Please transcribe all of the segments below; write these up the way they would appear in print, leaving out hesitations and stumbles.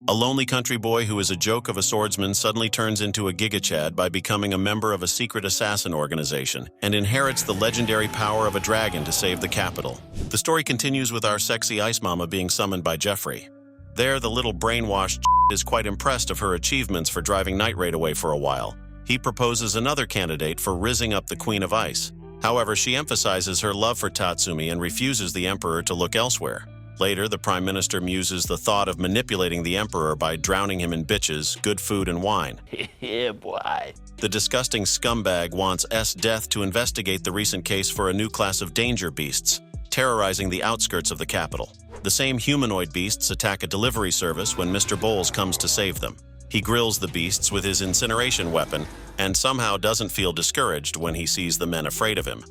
A lonely country boy who is a joke of a swordsman suddenly turns into a gigachad by becoming a member of a secret assassin organization and inherits the legendary power of a dragon to save the capital. The story continues with our sexy ice mama being summoned by Jeffrey. There, the little brainwashed is quite impressed of her achievements for driving Night Raid away for a while. He proposes another candidate for rizzing up the Queen of Ice. However, she emphasizes her love for Tatsumi and refuses the Emperor to look elsewhere. Later, the Prime Minister muses the thought of manipulating the Emperor by drowning him in bitches, good food, and wine. Yeah, boy. The disgusting scumbag wants Death to investigate the recent case for a new class of danger beasts, terrorizing the outskirts of the capital. The same humanoid beasts attack a delivery service when Mr. Bowles comes to save them. He grills the beasts with his incineration weapon and somehow doesn't feel discouraged when he sees the men afraid of him.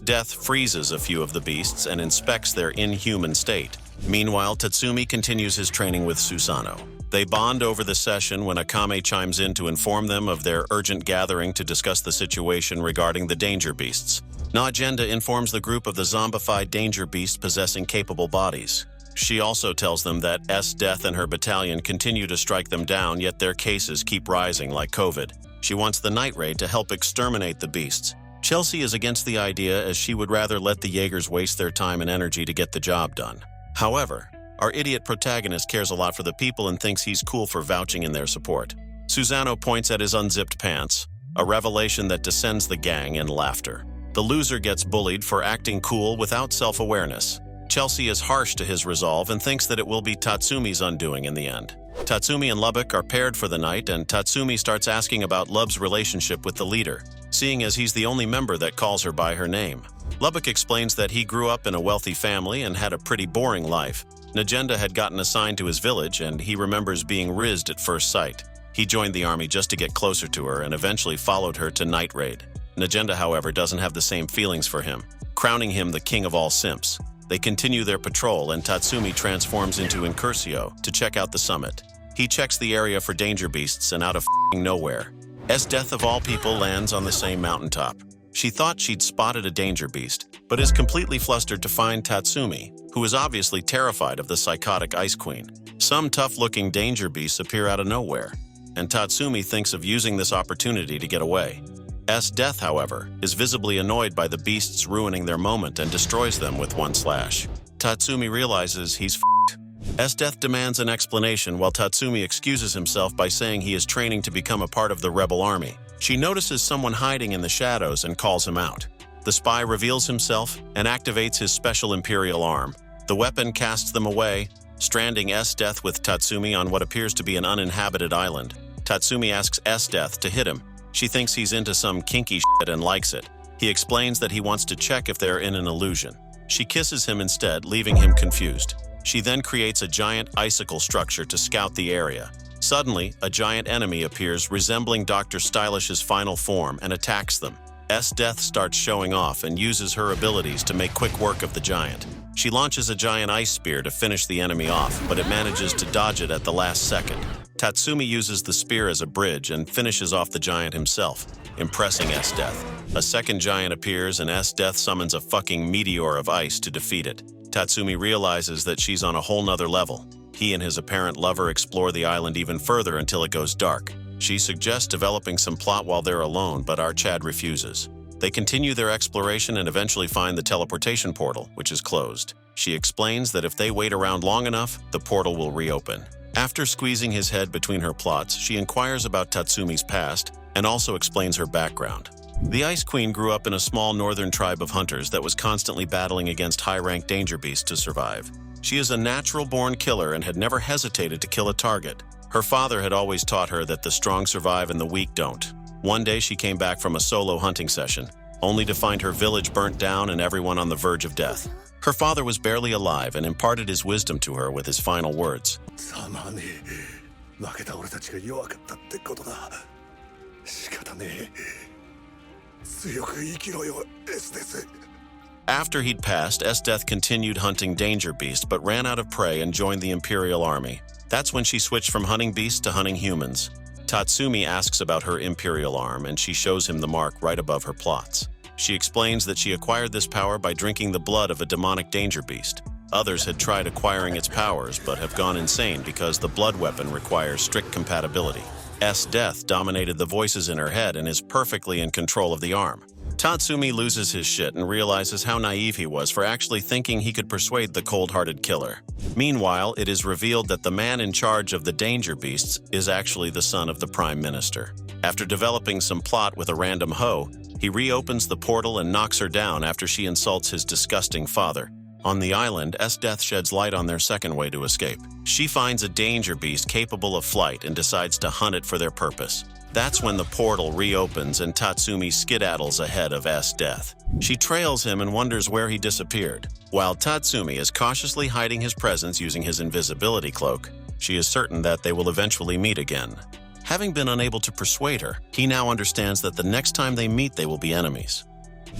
Death freezes a few of the beasts and inspects their inhuman state. Meanwhile, Tatsumi continues his training with Susanoo. They bond over the session when Akame chimes in to inform them of their urgent gathering to discuss the situation regarding the danger beasts. Agenda informs the group of the zombified danger beasts possessing capable bodies. She also tells them that Death and her battalion continue to strike them down, yet their cases keep rising like COVID. She wants the Night Raid to help exterminate the beasts. Chelsea is against the idea, as she would rather let the Jaegers waste their time and energy to get the job done. However, our idiot protagonist cares a lot for the people and thinks he's cool for vouching in their support. Susanoo points at his unzipped pants, a revelation that descends the gang in laughter. The loser gets bullied for acting cool without self-awareness. Chelsea is harsh to his resolve and thinks that it will be Tatsumi's undoing in the end. Tatsumi and Lubbock are paired for the night, and Tatsumi starts asking about Lub's relationship with the leader, seeing as he's the only member that calls her by her name. Lubbock explains that he grew up in a wealthy family and had a pretty boring life. Agenda had gotten assigned to his village, and he remembers being rizzed at first sight. He joined the army just to get closer to her and eventually followed her to Night Raid. Agenda, however, doesn't have the same feelings for him, crowning him the king of all simps. They continue their patrol, and Tatsumi transforms into Incursio to check out the summit. He checks the area for danger beasts, and out of nowhere, Death of all people lands on the same mountaintop. She thought she'd spotted a danger beast, but is completely flustered to find Tatsumi, who is obviously terrified of the psychotic Ice Queen. Some tough-looking danger beasts appear out of nowhere, and Tatsumi thinks of using this opportunity to get away. Death, however, is visibly annoyed by the beasts ruining their moment and destroys them with one slash. Tatsumi realizes he's f***ed. Death demands an explanation while Tatsumi excuses himself by saying he is training to become a part of the rebel army. She notices someone hiding in the shadows and calls him out. The spy reveals himself and activates his special Imperial arm. The weapon casts them away, stranding Death with Tatsumi on what appears to be an uninhabited island. Tatsumi asks Death to hit him. She thinks he's into some kinky shit and likes it. He explains that he wants to check if they're in an illusion. She kisses him instead, leaving him confused. She then creates a giant icicle structure to scout the area. Suddenly, a giant enemy appears resembling Dr. Stylish's final form and attacks them. Death starts showing off and uses her abilities to make quick work of the giant. She launches a giant ice spear to finish the enemy off, but it manages to dodge it at the last second. Tatsumi uses the spear as a bridge and finishes off the giant himself, impressing Death. A second giant appears, and Death summons a fucking meteor of ice to defeat it. Tatsumi realizes that she's on a whole nother level. He and his apparent lover explore the island even further until it goes dark. She suggests developing some plot while they're alone, but our Chad refuses. They continue their exploration and eventually find the teleportation portal, which is closed. She explains that if they wait around long enough, the portal will reopen. After squeezing his head between her plots, she inquires about Tatsumi's past and also explains her background. The Ice Queen grew up in a small northern tribe of hunters that was constantly battling against high-ranked danger beasts to survive. She is a natural-born killer and had never hesitated to kill a target. Her father had always taught her that the strong survive and the weak don't. One day she came back from a solo hunting session, only to find her village burnt down and everyone on the verge of death. Her father was barely alive and imparted his wisdom to her with his final words. After he'd passed, Death continued hunting danger beasts but ran out of prey and joined the Imperial Army. That's when she switched from hunting beasts to hunting humans. Tatsumi asks about her Imperial arm, and she shows him the mark right above her plots. She explains that she acquired this power by drinking the blood of a demonic danger beast. Others had tried acquiring its powers, but have gone insane because the blood weapon requires strict compatibility. Death dominated the voices in her head and is perfectly in control of the arm. Tatsumi loses his shit and realizes how naive he was for actually thinking he could persuade the cold-hearted killer. Meanwhile, it is revealed that the man in charge of the danger beasts is actually the son of the Prime Minister. After developing some plot with a random hoe, he reopens the portal and knocks her down after she insults his disgusting father. On the island, Death sheds light on their second way to escape. She finds a danger beast capable of flight and decides to hunt it for their purpose. That's when the portal reopens and Tatsumi skedaddles ahead of Death. She trails him and wonders where he disappeared. While Tatsumi is cautiously hiding his presence using his invisibility cloak, she is certain that they will eventually meet again. Having been unable to persuade her, he now understands that the next time they meet they will be enemies.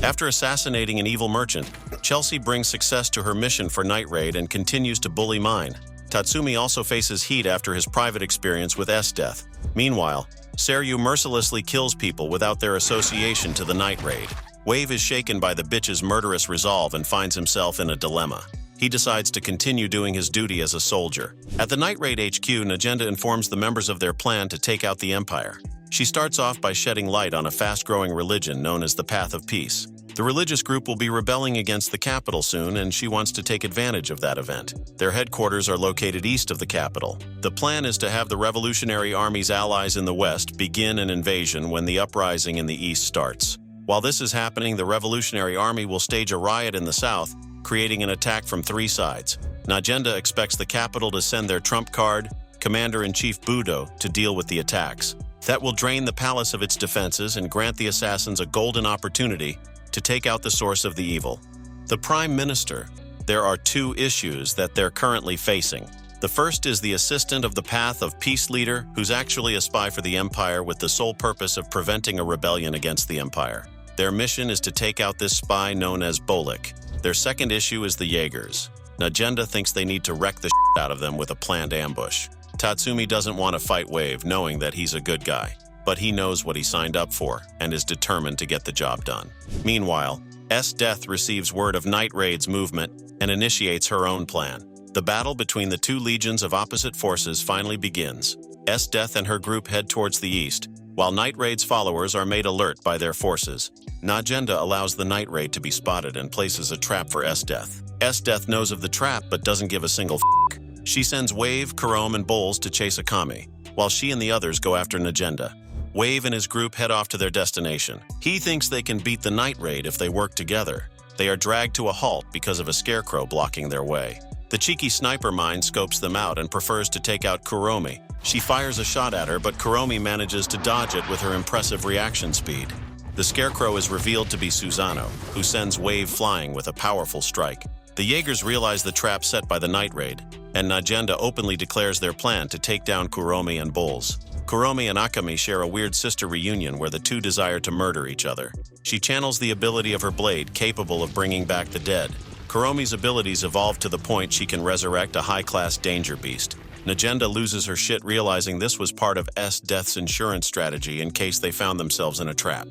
After assassinating an evil merchant, Chelsea brings success to her mission for Night Raid and continues to bully Mine. Tatsumi also faces heat after his private experience with Death. Meanwhile, Seryu mercilessly kills people without their association to the Night Raid. Wave is shaken by the bitch's murderous resolve and finds himself in a dilemma. He decides to continue doing his duty as a soldier. At the Night Raid HQ, Najenda informs the members of their plan to take out the Empire. She starts off by shedding light on a fast-growing religion known as the Path of Peace. The religious group will be rebelling against the capital soon, and she wants to take advantage of that event. Their headquarters are located east of the capital. The plan is to have the Revolutionary Army's allies in the west begin an invasion when the uprising in the east starts. While this is happening, the Revolutionary Army will stage a riot in the south, creating an attack from three sides. Najenda expects the capital to send their trump card, Commander-in-Chief Budo, to deal with the attacks. That will drain the palace of its defenses and grant the assassins a golden opportunity to take out the source of the evil. The Prime Minister. There are two issues that they're currently facing. The first is the assistant of the Path of Peace leader, who's actually a spy for the Empire with the sole purpose of preventing a rebellion against the Empire. Their mission is to take out this spy known as Bolik. Their second issue is the Jaegers. Najenda thinks they need to wreck the shit out of them with a planned ambush. Tatsumi doesn't want to fight Wave, knowing that he's a good guy. But he knows what he signed up for and is determined to get the job done. Meanwhile, Death receives word of Night Raid's movement and initiates her own plan. The battle between the two legions of opposite forces finally begins. Death and her group head towards the east, while Night Raid's followers are made alert by their forces. Najenda allows the Night Raid to be spotted and places a trap for Death. Death knows of the trap but doesn't give a single f**k. She sends Wave, Kurome, and Bowles to chase Akame, while she and the others go after Najenda. Wave and his group head off to their destination. He thinks they can beat the Night Raid if they work together. They are dragged to a halt because of a scarecrow blocking their way. The cheeky sniper mine scopes them out and prefers to take out Kurome. She fires a shot at her, but Kurome manages to dodge it with her impressive reaction speed. The scarecrow is revealed to be Susano, who sends Wave flying with a powerful strike. The Jaegers realize the trap set by the Night Raid, and Najenda openly declares their plan to take down Kurome and Bowles. Kurome and Akame share a weird sister reunion where the two desire to murder each other. She channels the ability of her blade capable of bringing back the dead. Kurome's abilities evolve to the point she can resurrect a high-class danger beast. Najenda loses her shit realizing this was part of Death's insurance strategy in case they found themselves in a trap.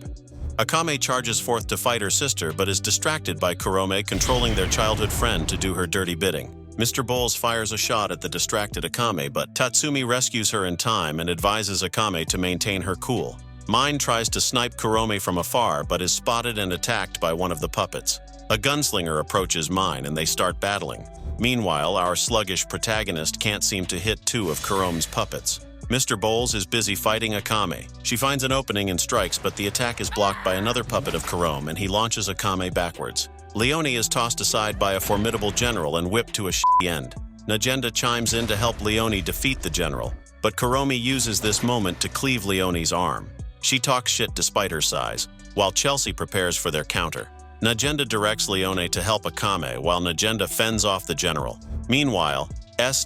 Akame charges forth to fight her sister but is distracted by Kurome controlling their childhood friend to do her dirty bidding. Mr. Bowles fires a shot at the distracted Akame, but Tatsumi rescues her in time and advises Akame to maintain her cool. Mine tries to snipe Kurome from afar but is spotted and attacked by one of the puppets. A gunslinger approaches Mine and they start battling. Meanwhile, our sluggish protagonist can't seem to hit two of Kurome's puppets. Mr. Bowles is busy fighting Akame. She finds an opening and strikes, but the attack is blocked by another puppet of Kurome and he launches Akame backwards. Leone is tossed aside by a formidable general and whipped to a shitty end. Najenda chimes in to help Leone defeat the general, but Kurome uses this moment to cleave Leone's arm. She talks shit despite her size, while Chelsea prepares for their counter. Najenda directs Leone to help Akame while Najenda fends off the general. Meanwhile,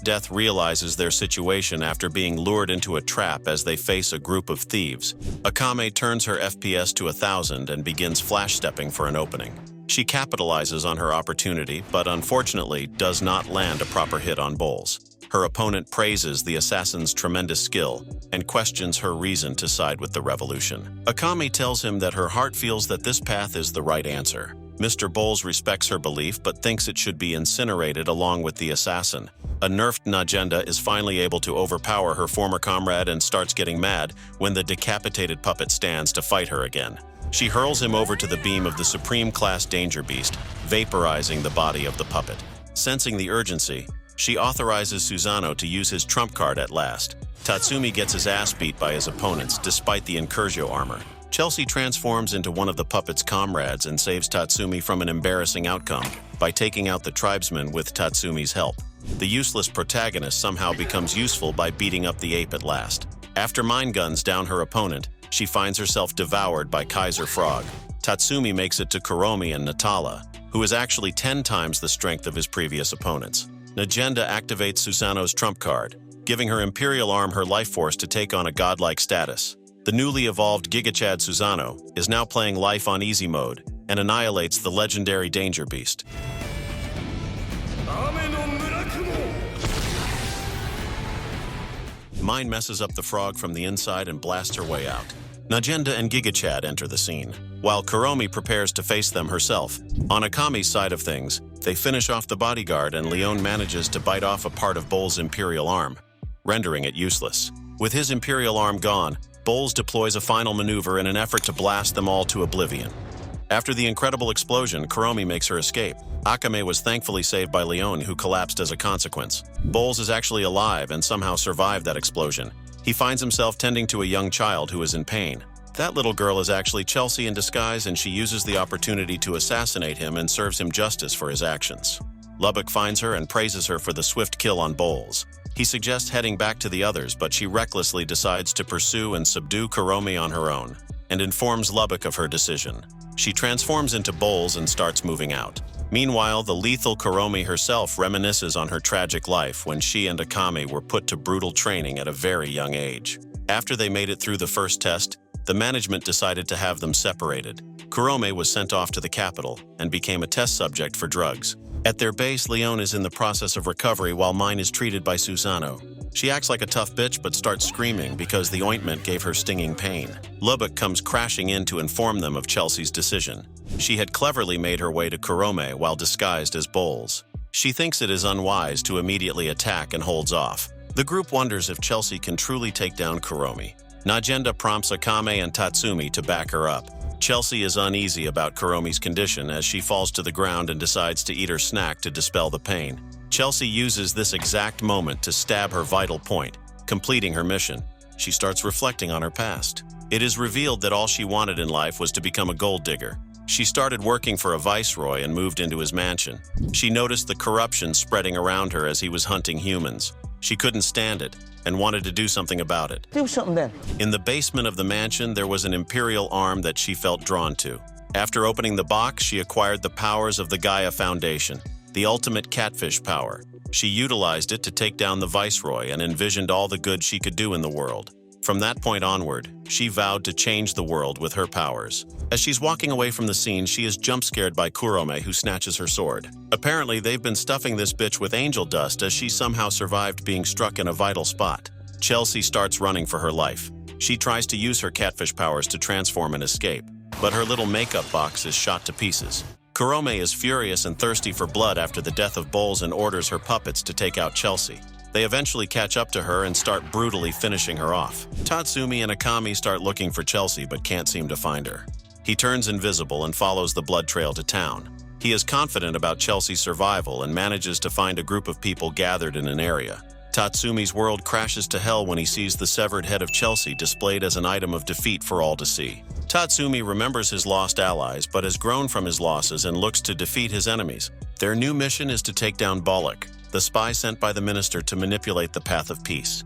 Death realizes their situation after being lured into a trap as they face a group of thieves. Akame turns her FPS to 1000 and begins flash-stepping for an opening. She capitalizes on her opportunity, but unfortunately does not land a proper hit on Bowles. Her opponent praises the assassin's tremendous skill and questions her reason to side with the revolution. Akame tells him that her heart feels that this path is the right answer. Mr. Bowles respects her belief but thinks it should be incinerated along with the assassin. A nerfed Najenda is finally able to overpower her former comrade and starts getting mad when the decapitated puppet stands to fight her again. She hurls him over to the beam of the Supreme Class Danger Beast, vaporizing the body of the puppet. Sensing the urgency, she authorizes Susano to use his trump card at last. Tatsumi gets his ass beat by his opponents despite the Incursio armor. Chelsea transforms into one of the puppet's comrades and saves Tatsumi from an embarrassing outcome by taking out the tribesman with Tatsumi's help. The useless protagonist somehow becomes useful by beating up the ape at last. After mind guns down her opponent, she finds herself devoured by Kaiser Frog. Tatsumi makes it to Kuromi and Natala, who is actually 10 times the strength of his previous opponents. Najenda activates Susano's trump card, giving her Imperial Arm her life force to take on a godlike status. The newly evolved Gigachad Susano is now playing life on easy mode and annihilates the legendary Danger Beast. Mine messes up the frog from the inside and blasts her way out. Najenda and Gigachad enter the scene, while Kuromi prepares to face them herself. On Akami's side of things, they finish off the bodyguard and Leon manages to bite off a part of Bowles' Imperial Arm, rendering it useless. With his Imperial Arm gone, Bowles deploys a final maneuver in an effort to blast them all to oblivion. After the incredible explosion, Kuromi makes her escape. Akame was thankfully saved by Leon, who collapsed as a consequence. Bowles is actually alive and somehow survived that explosion. He finds himself tending to a young child who is in pain. That little girl is actually Chelsea in disguise, and she uses the opportunity to assassinate him and serves him justice for his actions. Lubbock finds her and praises her for the swift kill on Bowles. He suggests heading back to the others, but she recklessly decides to pursue and subdue Kuromi on her own, and informs Lubbock of her decision. She transforms into Bowles and starts moving out. Meanwhile, the lethal Kuromi herself reminisces on her tragic life when she and Akame were put to brutal training at a very young age. After they made it through the first test, the management decided to have them separated. Kuromi was sent off to the capital and became a test subject for drugs. At their base, Leon is in the process of recovery while Mine is treated by Susano. She acts like a tough bitch but starts screaming because the ointment gave her stinging pain. Lubbock comes crashing in to inform them of Chelsea's decision. She had cleverly made her way to Kuromi while disguised as Bowles. She thinks it is unwise to immediately attack and holds off. The group wonders if Chelsea can truly take down Kuromi. Najenda prompts Akame and Tatsumi to back her up. Chelsea is uneasy about Kuromi's condition as she falls to the ground and decides to eat her snack to dispel the pain. Chelsea uses this exact moment to stab her vital point, completing her mission. She starts reflecting on her past. It is revealed that all she wanted in life was to become a gold digger. She started working for a viceroy and moved into his mansion. She noticed the corruption spreading around her as he was hunting humans. She couldn't stand it and wanted to do something about it. Do something then. In the basement of the mansion, there was an Imperial Arm that she felt drawn to. After opening the box, she acquired the powers of the Gaia Foundation, the ultimate catfish power. She utilized it to take down the Viceroy and envisioned all the good she could do in the world. From that point onward, she vowed to change the world with her powers. As she's walking away from the scene, she is jump-scared by Kuromi, who snatches her sword. Apparently, they've been stuffing this bitch with angel dust as she somehow survived being struck in a vital spot. Chelsea starts running for her life. She tries to use her catfish powers to transform and escape, but her little makeup box is shot to pieces. Kuromi is furious and thirsty for blood after the death of Bowles and orders her puppets to take out Chelsea. They eventually catch up to her and start brutally finishing her off. Tatsumi and Akame start looking for Chelsea but can't seem to find her. He turns invisible and follows the blood trail to town. He is confident about Chelsea's survival and manages to find a group of people gathered in an area. Tatsumi's world crashes to hell when he sees the severed head of Chelsea displayed as an item of defeat for all to see. Tatsumi remembers his lost allies but has grown from his losses and looks to defeat his enemies. Their new mission is to take down Bollock, the spy sent by the minister to manipulate the path of peace.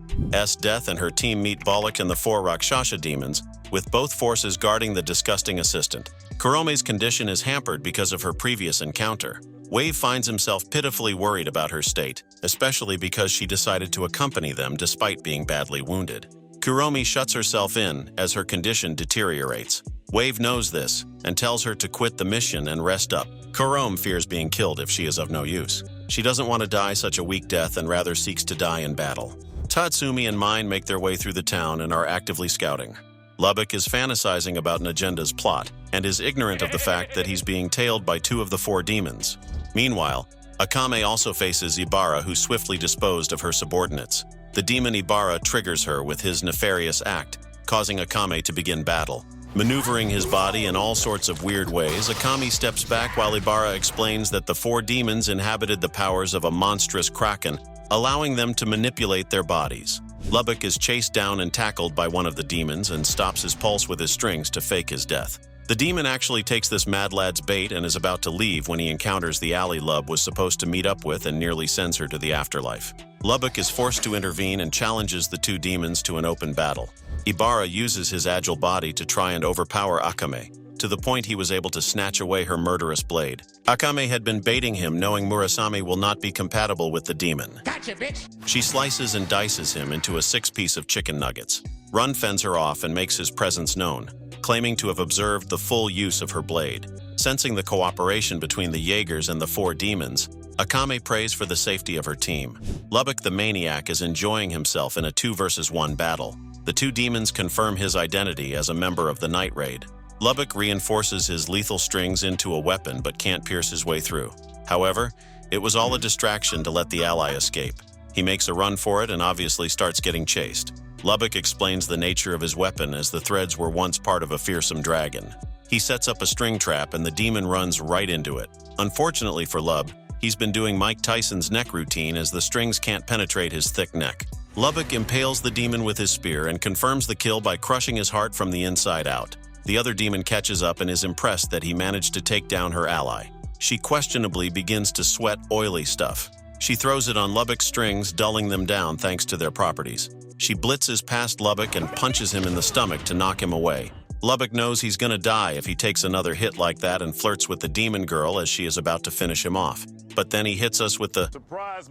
Death and her team meet Bollock and the 4 Rakshasa demons, with both forces guarding the disgusting assistant. Kuromi's condition is hampered because of her previous encounter. Wave finds himself pitifully worried about her state, especially because she decided to accompany them despite being badly wounded. Kuromi shuts herself in as her condition deteriorates. Wave knows this and tells her to quit the mission and rest up. Kuromi fears being killed if she is of no use. She doesn't want to die such a weak death and rather seeks to die in battle. Tatsumi and Mine make their way through the town and are actively scouting. Lubbock is fantasizing about Nagenda's plot and is ignorant of the fact that he's being tailed by 2 of the 4 demons. Meanwhile, Akame also faces Ibarra, who swiftly disposed of her subordinates. The demon Ibarra triggers her with his nefarious act, causing Akame to begin battle. Maneuvering his body in all sorts of weird ways, Akame steps back while Ibarra explains that the 4 demons inhabited the powers of a monstrous kraken, allowing them to manipulate their bodies. Lubbock is chased down and tackled by one of the demons and stops his pulse with his strings to fake his death. The demon actually takes this mad lad's bait and is about to leave when he encounters the ally Lub was supposed to meet up with and nearly sends her to the afterlife. Lubbock is forced to intervene and challenges the 2 demons to an open battle. Ibarra uses his agile body to try and overpower Akame, to the point he was able to snatch away her murderous blade. Akame had been baiting him, knowing Murasame will not be compatible with the demon. Gotcha, bitch! She slices and dices him into a 6-piece of chicken nuggets. Run fends her off and makes his presence known, claiming to have observed the full use of her blade. Sensing the cooperation between the Jaegers and the 4 demons, Akame prays for the safety of her team. Lubbock the maniac is enjoying himself in a 2 versus 1 battle. The 2 demons confirm his identity as a member of the Night Raid. Lubbock reinforces his lethal strings into a weapon but can't pierce his way through. However, it was all a distraction to let the ally escape. He makes a run for it and obviously starts getting chased. Lubbock explains the nature of his weapon, as the threads were once part of a fearsome dragon. He sets up a string trap and the demon runs right into it. Unfortunately for Lub, he's been doing Mike Tyson's neck routine, as the strings can't penetrate his thick neck. Lubbock impales the demon with his spear and confirms the kill by crushing his heart from the inside out. The other demon catches up and is impressed that he managed to take down her ally. She questionably begins to sweat oily stuff. She throws it on Lubbock's strings, dulling them down thanks to their properties. She blitzes past Lubbock and punches him in the stomach to knock him away. Lubbock knows he's gonna die if he takes another hit like that and flirts with the demon girl as she is about to finish him off. But then he hits us with the surprise.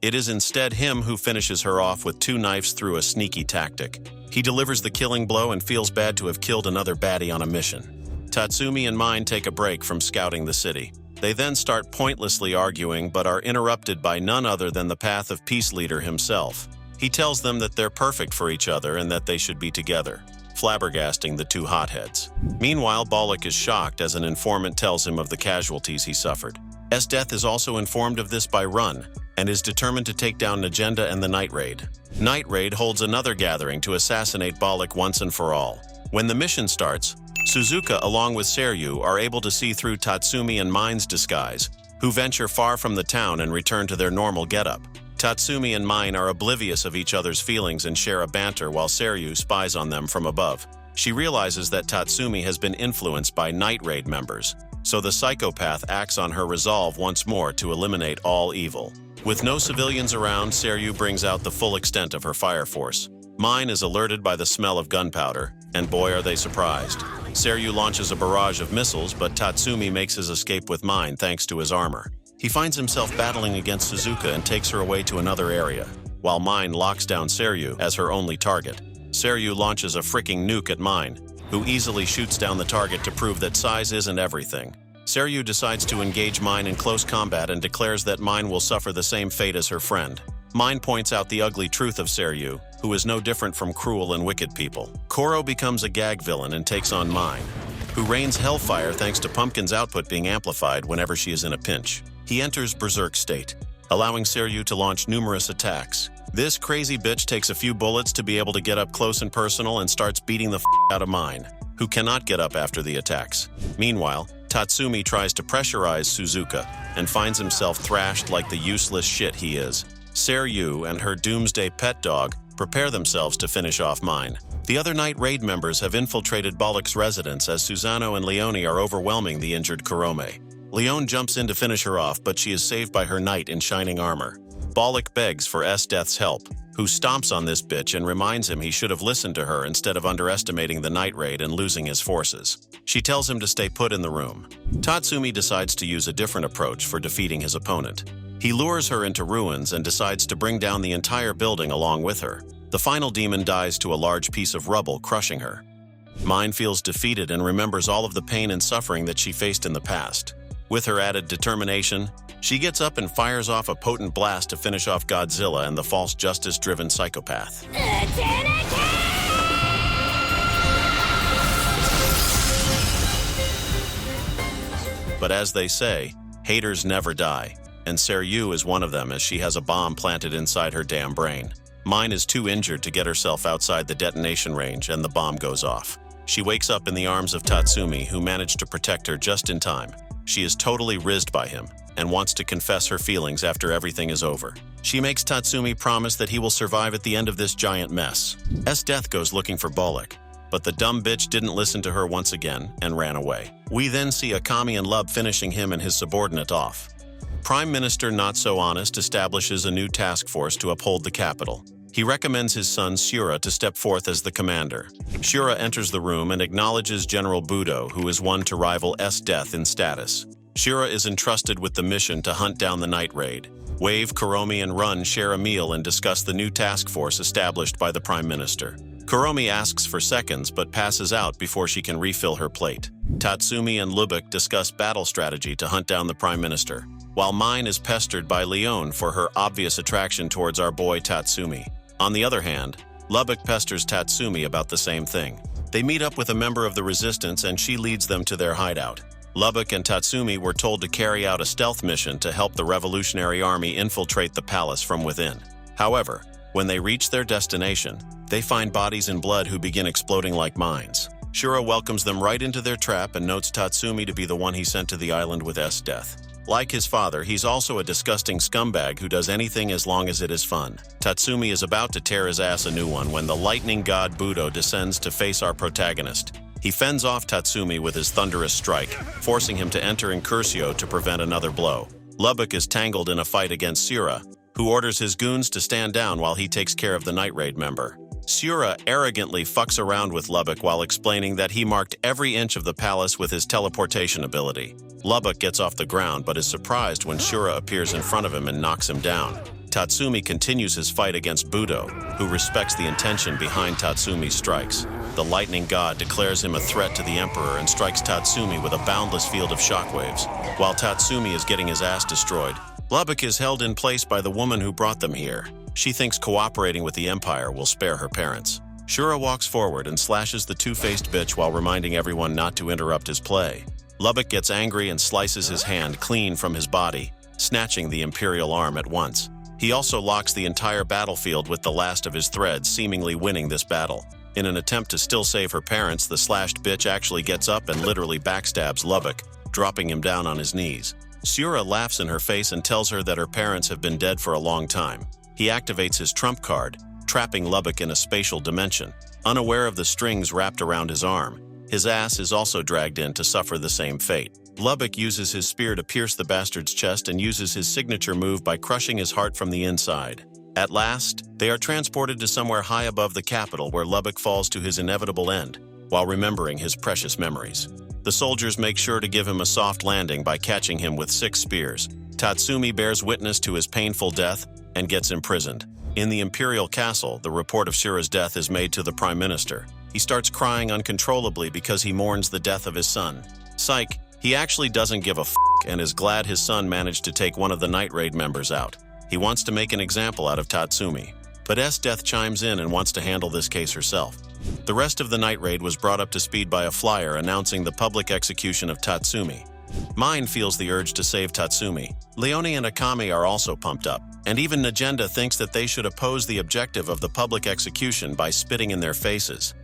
It is instead him who finishes her off with 2 knives through a sneaky tactic. He delivers the killing blow and feels bad to have killed another baddie on a mission. Tatsumi and Mine take a break from scouting the city. They then start pointlessly arguing but are interrupted by none other than the Path of Peace leader himself. He tells them that they're perfect for each other and that they should be together, flabbergasting the 2 hotheads. Meanwhile, Bollock is shocked as an informant tells him of the casualties he suffered. S-Death is also informed of this by Run and is determined to take down Nagenda and the Night Raid. Night Raid holds another gathering to assassinate Bollock once and for all. When the mission starts, Suzuka along with Seryu are able to see through Tatsumi and Mine's disguise, who venture far from the town and return to their normal getup. Tatsumi and Mine are oblivious of each other's feelings and share a banter while Seryu spies on them from above. She realizes that Tatsumi has been influenced by Night Raid members, so the psychopath acts on her resolve once more to eliminate all evil. With no civilians around, Seryu brings out the full extent of her fire force. Mine is alerted by the smell of gunpowder, and boy are they surprised. Seryu launches a barrage of missiles, but Tatsumi makes his escape with Mine thanks to his armor. He finds himself battling against Suzuka and takes her away to another area, while Mine locks down Seryu as her only target. Seryu launches a freaking nuke at Mine, who easily shoots down the target to prove that size isn't everything. Seryu decides to engage Mine in close combat and declares that Mine will suffer the same fate as her friend. Mine points out the ugly truth of Seryu, who is no different from cruel and wicked people. Koro becomes a gag villain and takes on Mine, who rains hellfire thanks to Pumpkin's output being amplified whenever she is in a pinch. He enters Berserk state, allowing Seryu to launch numerous attacks. This crazy bitch takes a few bullets to be able to get up close and personal and starts beating the out of Mine, who cannot get up after the attacks. Meanwhile, Tatsumi tries to pressurize Suzuka and finds himself thrashed like the useless shit he is. Seryu and her doomsday pet dog prepare themselves to finish off Mine. The other Night Raid members have infiltrated Bollock's residence as Susano and Leone are overwhelming the injured Kurome. Leone jumps in to finish her off, but she is saved by her knight in shining armor. Bollock begs for S-Death's help, who stomps on this bitch and reminds him he should have listened to her instead of underestimating the Night Raid and losing his forces. She tells him to stay put in the room. Tatsumi decides to use a different approach for defeating his opponent. He lures her into ruins and decides to bring down the entire building along with her. The final demon dies to a large piece of rubble, crushing her. Mine feels defeated and remembers all of the pain and suffering that she faced in the past. With her added determination, she gets up and fires off a potent blast to finish off Godzilla and the false justice-driven psychopath. But as they say, haters never die, and Seryu is one of them as she has a bomb planted inside her damn brain. Mine is too injured to get herself outside the detonation range and the bomb goes off. She wakes up in the arms of Tatsumi, who managed to protect her just in time. She is totally rizzed by him and wants to confess her feelings after everything is over. She makes Tatsumi promise that he will survive at the end of this giant mess. Death goes looking for Bullock, but the dumb bitch didn't listen to her once again and ran away. We then see Akami and Lub finishing him and his subordinate off. Prime Minister Not So Honest establishes a new task force to uphold the capital. He recommends his son Shura to step forth as the commander. Shura enters the room and acknowledges General Budo, who is one to rival Death in status. Shura is entrusted with the mission to hunt down the night raid. Wave, Kuromi, and Run share a meal and discuss the new task force established by the Prime Minister. Kuromi asks for seconds but passes out before she can refill her plate. Tatsumi and Lubbock discuss battle strategy to hunt down the Prime Minister, while Mine is pestered by Leone for her obvious attraction towards our boy Tatsumi. On the other hand, Lubbock pesters Tatsumi about the same thing. They meet up with a member of the resistance and she leads them to their hideout. Lubbock and Tatsumi were told to carry out a stealth mission to help the Revolutionary Army infiltrate the palace from within. However, when they reach their destination, they find bodies and blood who begin exploding like mines. Shura welcomes them right into their trap and notes Tatsumi to be the one he sent to the island with Death. Like his father, he's also a disgusting scumbag who does anything as long as it is fun. Tatsumi is about to tear his ass a new one when the lightning god Budo descends to face our protagonist. He fends off Tatsumi with his thunderous strike, forcing him to enter Incursio to prevent another blow. Lubbock is tangled in a fight against Shura, who orders his goons to stand down while he takes care of the Night Raid member. Shura arrogantly fucks around with Lubbock while explaining that he marked every inch of the palace with his teleportation ability. Lubbock gets off the ground but is surprised when Shura appears in front of him and knocks him down. Tatsumi continues his fight against Budo, who respects the intention behind Tatsumi's strikes. The lightning god declares him a threat to the emperor and strikes Tatsumi with a boundless field of shockwaves. While Tatsumi is getting his ass destroyed, Lubbock is held in place by the woman who brought them here. She thinks cooperating with the empire will spare her parents. Shura walks forward and slashes the two-faced bitch while reminding everyone not to interrupt his play. Lubbock gets angry and slices his hand clean from his body, snatching the imperial arm at once. He also locks the entire battlefield with the last of his threads, seemingly winning this battle. In an attempt to still save her parents, the slashed bitch actually gets up and literally backstabs Lubbock, dropping him down on his knees. Shura laughs in her face and tells her that her parents have been dead for a long time. He activates his trump card, trapping Lubbock in a spatial dimension. Unaware of the strings wrapped around his arm, his ass is also dragged in to suffer the same fate. Lubbock uses his spear to pierce the bastard's chest and uses his signature move by crushing his heart from the inside. At last, they are transported to somewhere high above the capital where Lubbock falls to his inevitable end, while remembering his precious memories. The soldiers make sure to give him a soft landing by catching him with 6 spears. Tatsumi bears witness to his painful death and gets imprisoned. In the imperial castle, the report of Shura's death is made to the prime minister. He starts crying uncontrollably because he mourns the death of his son. Psych, he actually doesn't give a f*** and is glad his son managed to take one of the Night Raid members out. He wants to make an example out of Tatsumi, but Death chimes in and wants to handle this case herself. The rest of the Night Raid was brought up to speed by a flyer announcing the public execution of Tatsumi. Mine feels the urge to save Tatsumi. Leone and Akami are also pumped up, and even Najenda thinks that they should oppose the objective of the public execution by spitting in their faces.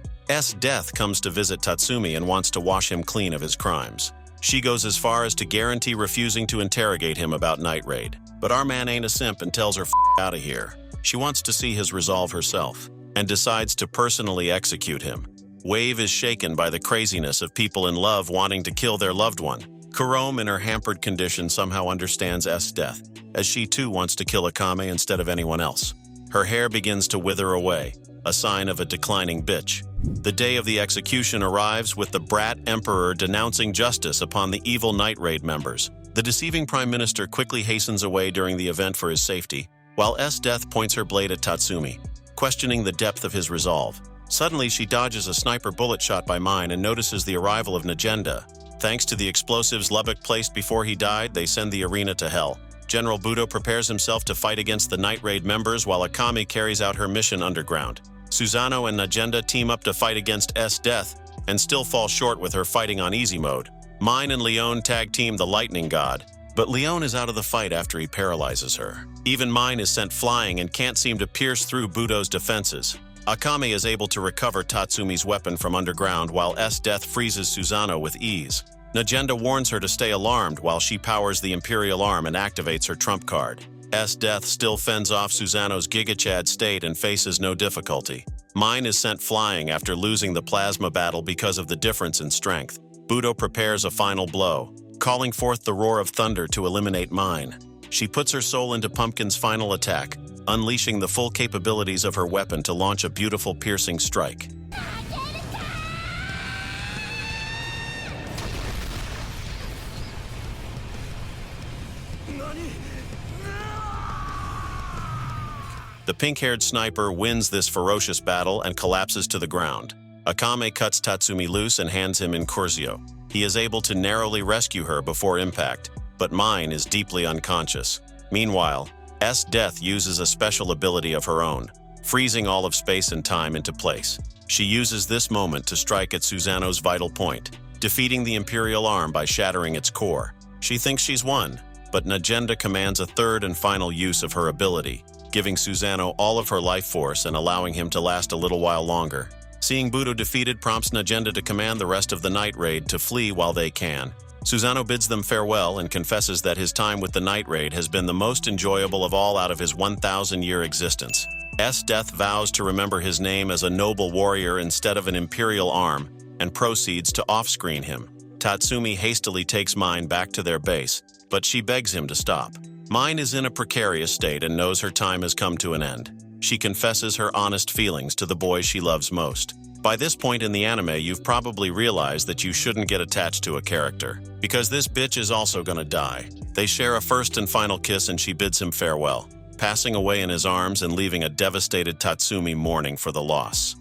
Death comes to visit Tatsumi and wants to wash him clean of his crimes. She goes as far as to guarantee refusing to interrogate him about Night Raid. But our man ain't a simp and tells her "F out of here." She wants to see his resolve herself, and decides to personally execute him. Wave is shaken by the craziness of people in love wanting to kill their loved one. Kurome, in her hampered condition, somehow understands Death, as she too wants to kill Akame instead of anyone else. Her hair begins to wither away, a sign of a declining bitch. The day of the execution arrives with the brat emperor denouncing justice upon the evil Night Raid members. The deceiving prime minister quickly hastens away during the event for his safety, while Death points her blade at Tatsumi, questioning the depth of his resolve. Suddenly, she dodges a sniper bullet shot by Mine and notices the arrival of Najenda. Thanks to the explosives Lubbock placed before he died, they send the arena to hell. General Budo prepares himself to fight against the Night Raid members while Akami carries out her mission underground. Susano and Najenda team up to fight against Death and still fall short with her fighting on easy mode. Mine and Leone tag team the lightning god, but Leone is out of the fight after he paralyzes her. Even Mine is sent flying and can't seem to pierce through Budo's defenses. Akame is able to recover Tatsumi's weapon from underground while S-Death freezes Susanoo with ease. Najenda warns her to stay alarmed while she powers the Imperial Arm and activates her trump card. S-Death still fends off Susanoo's Giga Chad state and faces no difficulty. Mine is sent flying after losing the plasma battle because of the difference in strength. Budo prepares a final blow, calling forth the roar of thunder to eliminate Mine. She puts her soul into Pumpkin's final attack, unleashing the full capabilities of her weapon to launch a beautiful piercing strike. The pink-haired sniper wins this ferocious battle and collapses to the ground. Akame cuts Tatsumi loose and hands him Incursio. He is able to narrowly rescue her before impact, but Mine is deeply unconscious. Meanwhile, S-Death uses a special ability of her own, freezing all of space and time into place. She uses this moment to strike at Susanoo's vital point, defeating the Imperial Arm by shattering its core. She thinks she's won, but Najenda commands a third and final use of her ability, giving Susanoo all of her life force and allowing him to last a little while longer. Seeing Budo defeated prompts Najenda to command the rest of the Night Raid to flee while they can. Susanoo bids them farewell and confesses that his time with the Night Raid has been the most enjoyable of all out of his 1,000-year existence. S-Death vows to remember his name as a noble warrior instead of an Imperial Arm and proceeds to off-screen him. Tatsumi hastily takes Mine back to their base, but she begs him to stop. Mine is in a precarious state and knows her time has come to an end. She confesses her honest feelings to the boy she loves most. By this point in the anime, you've probably realized that you shouldn't get attached to a character, because this bitch is also gonna die. They share a first and final kiss and she bids him farewell, passing away in his arms and leaving a devastated Tatsumi mourning for the loss.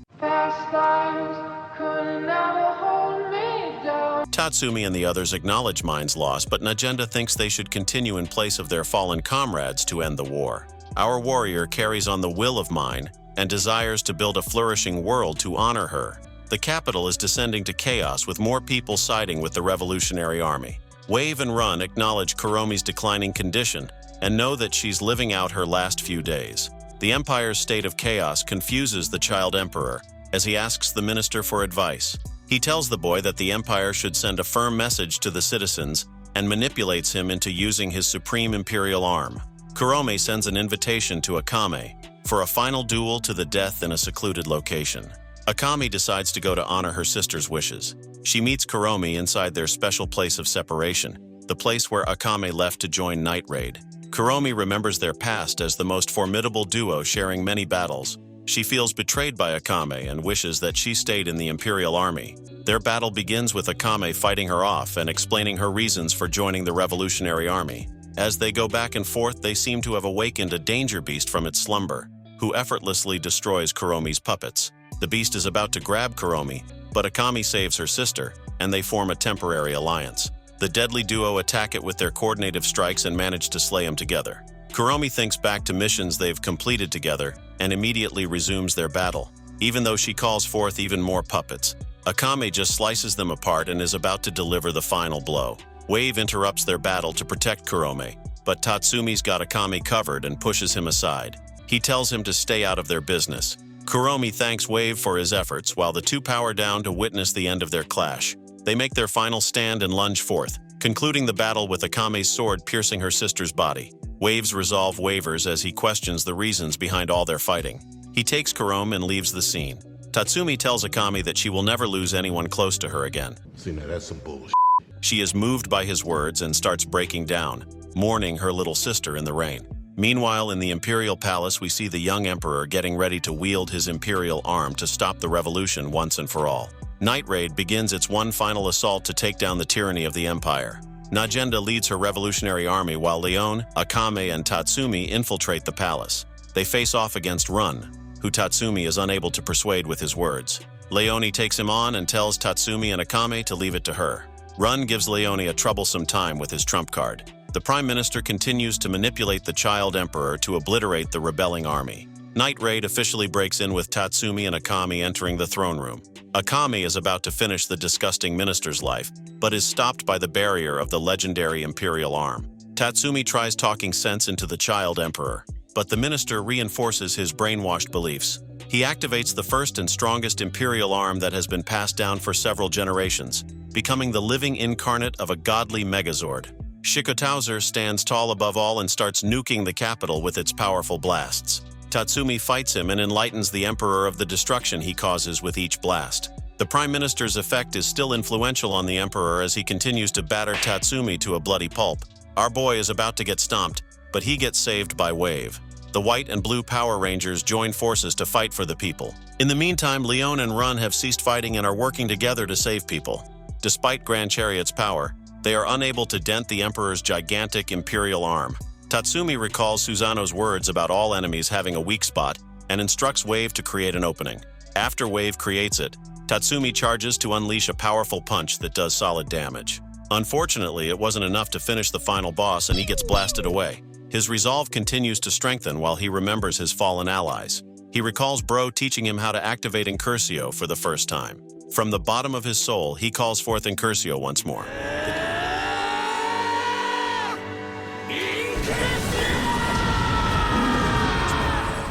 Tatsumi and the others acknowledge Mine's loss, but Najenda thinks they should continue in place of their fallen comrades to end the war. Our warrior carries on the will of Mine and desires to build a flourishing world to honor her. The capital is descending to chaos with more people siding with the Revolutionary Army. Wave and Run acknowledge Kuromi's declining condition and know that she's living out her last few days. The Empire's state of chaos confuses the child emperor as he asks the minister for advice. He tells the boy that the Empire should send a firm message to the citizens and manipulates him into using his supreme Imperial Arm. Kuromi sends an invitation to Akame for a final duel to the death in a secluded location. Akame decides to go to honor her sister's wishes. She meets Kuromi inside their special place of separation, the place where Akame left to join Night Raid. Kuromi remembers their past as the most formidable duo sharing many battles. She feels betrayed by Akame and wishes that she stayed in the Imperial Army. Their battle begins with Akame fighting her off and explaining her reasons for joining the Revolutionary Army. As they go back and forth, they seem to have awakened a danger beast from its slumber, who effortlessly destroys Kuromi's puppets. The beast is about to grab Kuromi, but Akame saves her sister, and they form a temporary alliance. The deadly duo attack it with their coordinative strikes and manage to slay him together. Kuromi thinks back to missions they've completed together and immediately resumes their battle. Even though she calls forth even more puppets, Akame just slices them apart and is about to deliver the final blow. Wave interrupts their battle to protect Kuromi, but Tatsumi's got Akame covered and pushes him aside. He tells him to stay out of their business. Kuromi thanks Wave for his efforts while the two power down to witness the end of their clash. They make their final stand and lunge forth, concluding the battle with Akame's sword piercing her sister's body. Wave's resolve wavers as he questions the reasons behind all their fighting. He takes Kuromi and leaves the scene. Tatsumi tells Akame that she will never lose anyone close to her again. See, now that's some bullshit. She is moved by his words and starts breaking down, mourning her little sister in the rain. Meanwhile, in the Imperial Palace, we see the young Emperor getting ready to wield his Imperial Arm to stop the revolution once and for all. Night Raid begins its one final assault to take down the tyranny of the Empire. Najenda leads her revolutionary army while Leone, Akame, and Tatsumi infiltrate the palace. They face off against Run, who Tatsumi is unable to persuade with his words. Leone takes him on and tells Tatsumi and Akame to leave it to her. Run gives Leone a troublesome time with his trump card. The Prime Minister continues to manipulate the child emperor to obliterate the rebelling army. Night Raid officially breaks in with Tatsumi and Akame entering the throne room. Akame is about to finish the disgusting minister's life, but is stopped by the barrier of the legendary Imperial Arm. Tatsumi tries talking sense into the child emperor, but the minister reinforces his brainwashed beliefs. He activates the first and strongest Imperial Arm that has been passed down for several generations, becoming the living incarnate of a godly Megazord. Shikotauser stands tall above all and starts nuking the capital with its powerful blasts. Tatsumi fights him and enlightens the Emperor of the destruction he causes with each blast. The Prime Minister's effect is still influential on the Emperor as he continues to batter Tatsumi to a bloody pulp. Our boy is about to get stomped, but he gets saved by Wave. The White and Blue Power Rangers join forces to fight for the people. In the meantime, Leon and Run have ceased fighting and are working together to save people. Despite Grand Chariot's power, they are unable to dent the Emperor's gigantic Imperial Arm. Tatsumi recalls Susano's words about all enemies having a weak spot and instructs Wave to create an opening. After Wave creates it, Tatsumi charges to unleash a powerful punch that does solid damage. Unfortunately, it wasn't enough to finish the final boss and he gets blasted away. His resolve continues to strengthen while he remembers his fallen allies. He recalls Bro teaching him how to activate Incursio for the first time. From the bottom of his soul, he calls forth Incursio once more.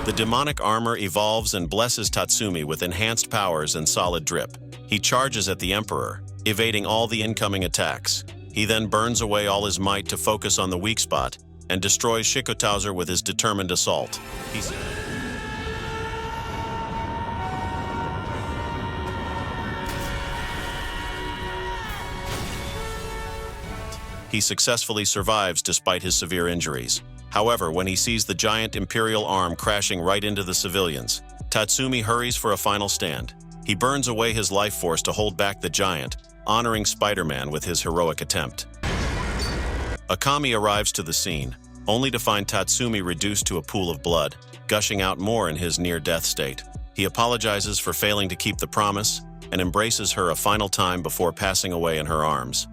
The demonic armor evolves and blesses Tatsumi with enhanced powers and solid drip. He charges at the Emperor, evading all the incoming attacks. He then burns away all his might to focus on the weak spot and destroys Shikotauser with his determined assault. He successfully survives despite his severe injuries. However, when he sees the giant Imperial Arm crashing right into the civilians, Tatsumi hurries for a final stand. He burns away his life force to hold back the giant, honoring Spider-Man with his heroic attempt. Akame arrives to the scene, only to find Tatsumi reduced to a pool of blood, gushing out more in his near-death state. He apologizes for failing to keep the promise and embraces her a final time before passing away in her arms.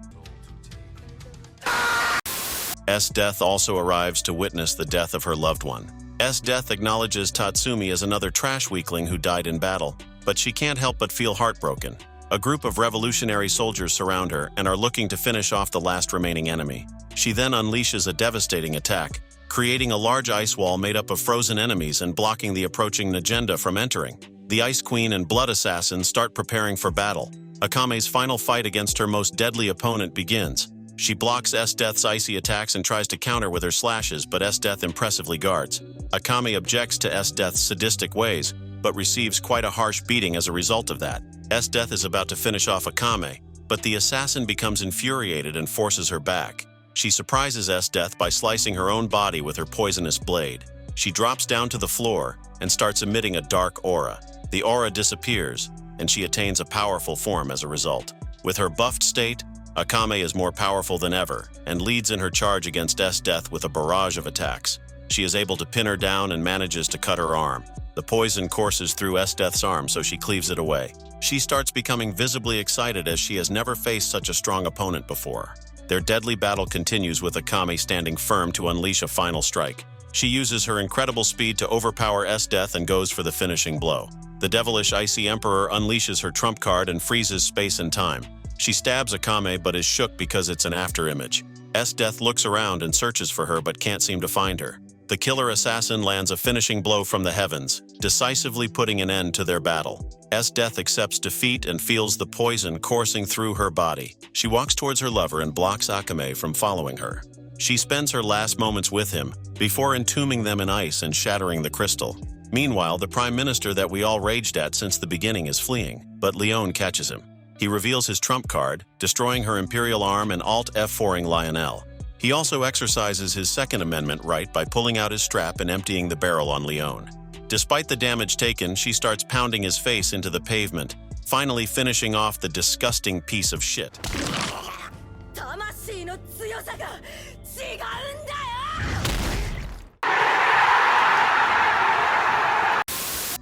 S-Death also arrives to witness the death of her loved one. S-Death acknowledges Tatsumi as another trash weakling who died in battle, but she can't help but feel heartbroken. A group of revolutionary soldiers surround her and are looking to finish off the last remaining enemy. She then unleashes a devastating attack, creating a large ice wall made up of frozen enemies and blocking the approaching Negenda from entering. The Ice Queen and Blood Assassin start preparing for battle. Akame's final fight against her most deadly opponent begins. She blocks S-Death's icy attacks and tries to counter with her slashes, but S-Death impressively guards. Akame objects to S-Death's sadistic ways, but receives quite a harsh beating as a result of that. S-Death is about to finish off Akame, but the assassin becomes infuriated and forces her back. She surprises S-Death by slicing her own body with her poisonous blade. She drops down to the floor and starts emitting a dark aura. The aura disappears, and she attains a powerful form as a result. With her buffed state, Akame is more powerful than ever and leads in her charge against S-Death with a barrage of attacks. She is able to pin her down and manages to cut her arm. The poison courses through S-Death's arm, so she cleaves it away. She starts becoming visibly excited as she has never faced such a strong opponent before. Their deadly battle continues with Akame standing firm to unleash a final strike. She uses her incredible speed to overpower S-Death and goes for the finishing blow. The devilish Icy Emperor unleashes her trump card and freezes space and time. She stabs Akame but is shook because it's an afterimage. S-Death looks around and searches for her but can't seem to find her. The killer assassin lands a finishing blow from the heavens, decisively putting an end to their battle. S-Death accepts defeat and feels the poison coursing through her body. She walks towards her lover and blocks Akame from following her. She spends her last moments with him, before entombing them in ice and shattering the crystal. Meanwhile, the Prime Minister that we all raged at since the beginning is fleeing, but Leon catches him. He reveals his trump card, destroying her Imperial Arm and Alt F4ing Lionel. He also exercises his Second Amendment right by pulling out his strap and emptying the barrel on Leon. Despite the damage taken, she starts pounding his face into the pavement, finally finishing off the disgusting piece of shit.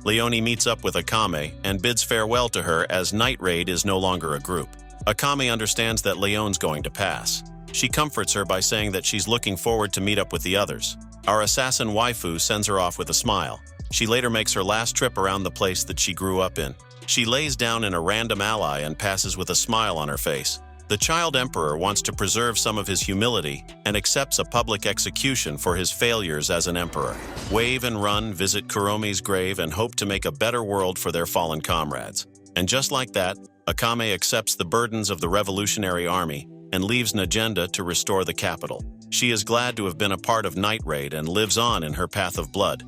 Leone meets up with Akame and bids farewell to her as Night Raid is no longer a group. Akame understands that Leon's going to pass. She comforts her by saying that she's looking forward to meet up with the others. Our assassin waifu sends her off with a smile. She later makes her last trip around the place that she grew up in. She lays down in a random ally and passes with a smile on her face. The child emperor wants to preserve some of his humility and accepts a public execution for his failures as an emperor. Wave and run visit Kuromi's grave and hope to make a better world for their fallen comrades. And just like that, Akame accepts the burdens of the revolutionary army and leaves an agenda to restore the capital. She is glad to have been a part of Night Raid and lives on in her path of blood.